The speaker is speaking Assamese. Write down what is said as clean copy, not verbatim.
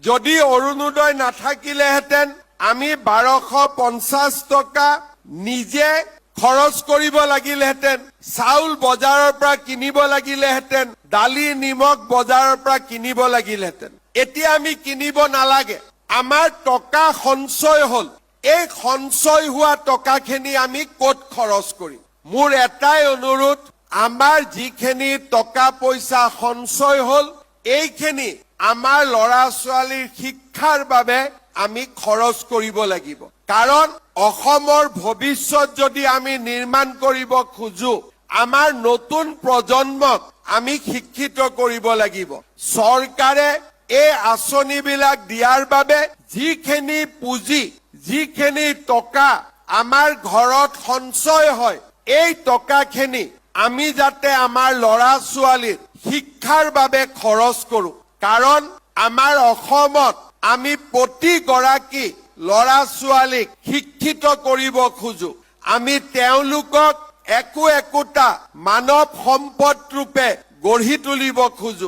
যদি অৰুণোদয় নাথাকিলেহেঁতেন আমি 1250 টকা নিজে খৰচ কৰিব লাগিলেহেঁতেন, চাউল বজাৰৰ পৰা কিনিব লাগিলেহেঁতেন, দালি নিমখ বজাৰৰ পৰা কিনিব লাগিলেহেঁতেন। এতিয়া আমি কিনিব নালাগে, আমাৰ টকা সঞ্চয় হল। এই সঞ্চয় হোৱা টকাখিনি আমি ক'ত খৰচ কৰিম? মোৰ এটাই অনুৰোধ, আমাৰ যিখিনি টকা পইচা সঞ্চয় হল এইখিনি আমাৰ ল'ৰা ছোৱালীৰ শিক্ষাৰ বাবে আমি খৰচ কৰিব লাগিব। কাৰণ অসমৰ ভৱিষ্যত যদি আমি নিৰ্মাণ কৰিব খোজো, আমাৰ নতুন প্ৰজন্মক আমি শিক্ষিত কৰিব লাগিব। চৰকাৰে এই আঁচনিবিলাক দিয়াৰ বাবে যিখিনি পুঁজি, যিখিনি টকা আমাৰ ঘৰত সঞ্চয় হয়, এই টকাখিনি আমি যাতে আমাৰ ল'ৰা ছোৱালীৰ শিক্ষাৰ বাবে খৰচ কৰো। কাৰণ আমাৰ অসমত আমি প্ৰতিগৰাকী ল'ৰা ছোৱালীক শিক্ষিত কৰিব খোজো। আমি তেওঁলোকক একোটা মানৱ সম্পদ ৰূপে গঢ়ি তুলিব খোজো।